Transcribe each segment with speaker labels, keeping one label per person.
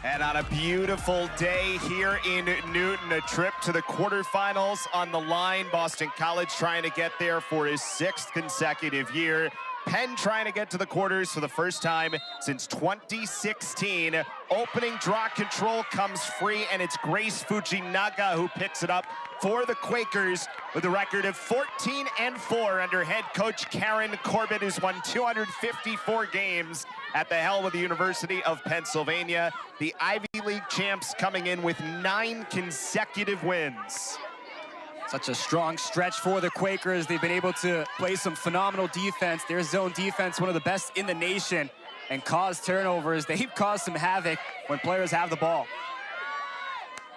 Speaker 1: And on a beautiful day here in Newton, a trip to the quarterfinals on the line. Boston College trying to get there for his 6th consecutive year. Penn trying to get to the quarters for the first time since 2016. Opening draw control comes free, and it's Grace Fujinaga who picks it up for the Quakers with a record of 14-4 under head coach Karen Corbett, who's won 254 games at the helm of the University of Pennsylvania. The Ivy League champs coming in with 9 consecutive wins.
Speaker 2: Such a strong stretch for the Quakers. They've been able to play some phenomenal defense. Their zone defense, one of the best in the nation, and cause turnovers. They've caused some havoc when players have the ball.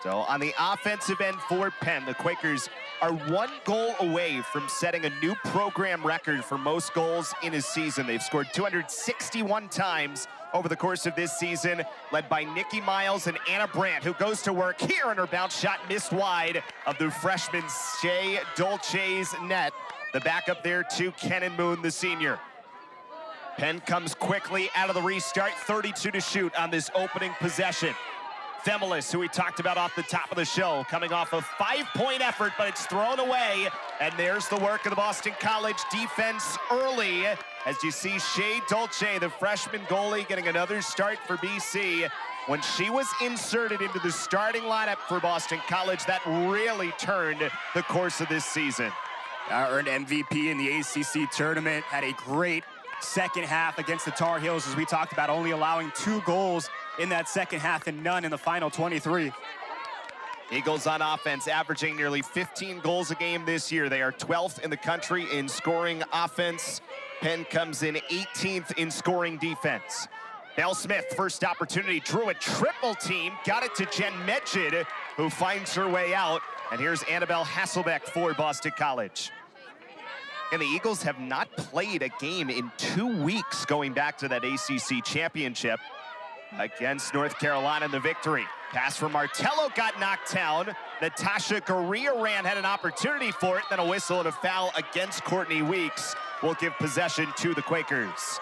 Speaker 1: So on the offensive end for Penn, the Quakers are 1 goal away from setting a new program record for most goals in a season. They've scored 261 times over the course of this season, led by Nikki Miles and Anna Brandt, who goes to work here, and her bounce shot missed wide of the freshman Shea Dolce's net. The backup there to Kenan Moon, the senior. Penn comes quickly out of the restart, 32 to shoot on this opening possession. Themelis, who we talked about off the top of the show, coming off a 5-point effort, but it's thrown away. And there's the work of the Boston College defense early. As you see Shea Dolce, the freshman goalie, getting another start for BC. When she was inserted into the starting lineup for Boston College, that really turned the course of this season.
Speaker 2: Earned MVP in the ACC tournament, had a great second half against the Tar Heels, as we talked about, only allowing 2 goals in that second half and none in the final 23.
Speaker 1: Eagles on offense averaging nearly 15 goals a game this year. They are 12th in the country in scoring offense. Penn comes in 18th in scoring defense. Belle Smith, first opportunity, drew a triple team, got it to Jen Medjid, who finds her way out. And here's Annabelle Hasselbeck for Boston College. And the Eagles have not played a game in 2 weeks going back to that ACC championship against North Carolina in the victory. Pass from Martello got knocked down. Natasha Gurria-Rand had an opportunity for it, then a whistle and a foul against Courtney Weeks will give possession to the Quakers.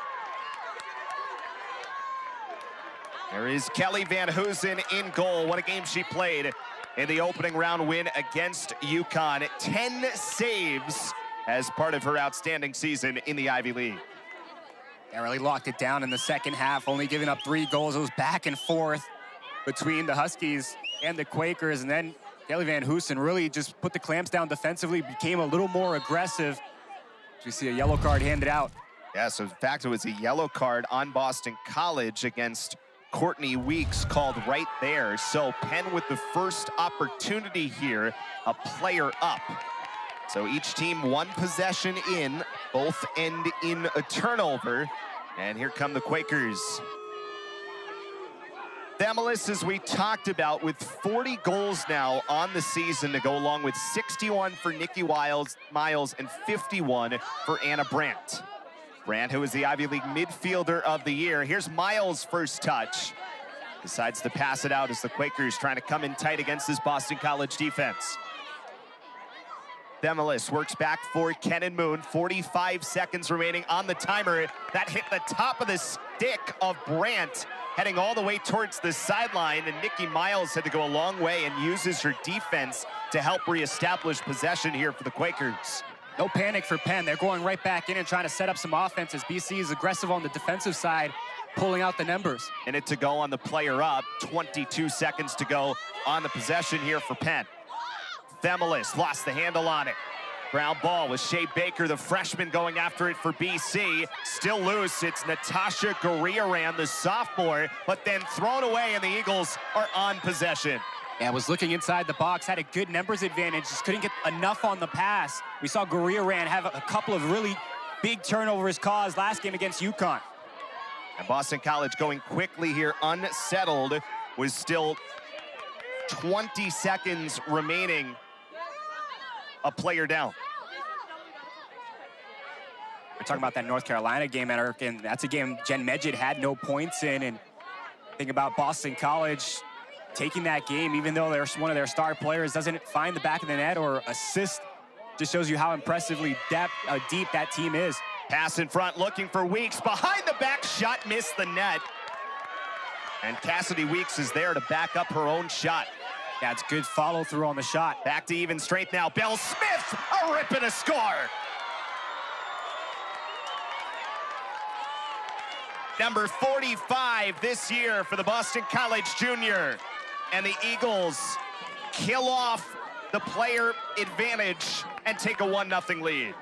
Speaker 1: There is Kelly Van Hoosen in goal. What a game she played in the opening round win against UConn. 10 saves as part of her outstanding season in the Ivy League.
Speaker 2: They really locked it down in the second half, only giving up 3 goals. It was back and forth between the Huskies and the Quakers, and then Kelly Van Hoosen really just put the clamps down defensively, became a little more aggressive. We see a yellow card handed out.
Speaker 1: Yeah, so in fact, it was a yellow card on Boston College against Courtney Weeks called right there. So Penn with the first opportunity here, a player up. So each team 1 possession in, both end in a turnover. And here come the Quakers. Themelis, as we talked about, with 40 goals now on the season to go along with 61 for Nikki Miles and 51 for Anna Brandt. Brandt, who is the Ivy League midfielder of the year. Here's Miles' first touch. Decides to pass it out as the Quakers trying to come in tight against this Boston College defense. Themelis works back for Kenan Moon. 45 seconds remaining on the timer. That hit the top of the stick of Brandt, heading all the way towards the sideline, and Nikki Miles had to go a long way and uses her defense to help reestablish possession here for the Quakers.
Speaker 2: No panic for Penn. They're going right back in and trying to set up some offense as BC is aggressive on the defensive side, pulling out the numbers.
Speaker 1: Minute to go on the player up. 22 seconds to go on the possession here for Penn. Themelis lost the handle on it. Ground ball with Shea Baker, the freshman, going after it for BC. Still loose. It's Natasha Gurria-Rand, the sophomore, but then thrown away, and the Eagles are on possession.
Speaker 2: Yeah, was looking inside the box, had a good numbers advantage, just couldn't get enough on the pass. We saw Gurria-Rand have a couple of really big turnovers caused last game against UConn.
Speaker 1: And Boston College going quickly here, unsettled, with still 20 seconds remaining. A player down.
Speaker 2: We're talking about that North Carolina game, and that's a game Jen Medjid had no points in. And think about Boston College taking that game, even though there's one of their star players doesn't find the back of the net or assist. Just shows you how impressively deep that team is.
Speaker 1: Pass in front, looking for Weeks. Behind the back, shot missed the net. And Cassidy Weeks is there to back up her own shot.
Speaker 2: That's good follow through on the shot.
Speaker 1: Back to even strength now. Belle Smith, a rip and a score. Number 45 this year for the Boston College junior. And the Eagles kill off the player advantage and take a 1-0 lead.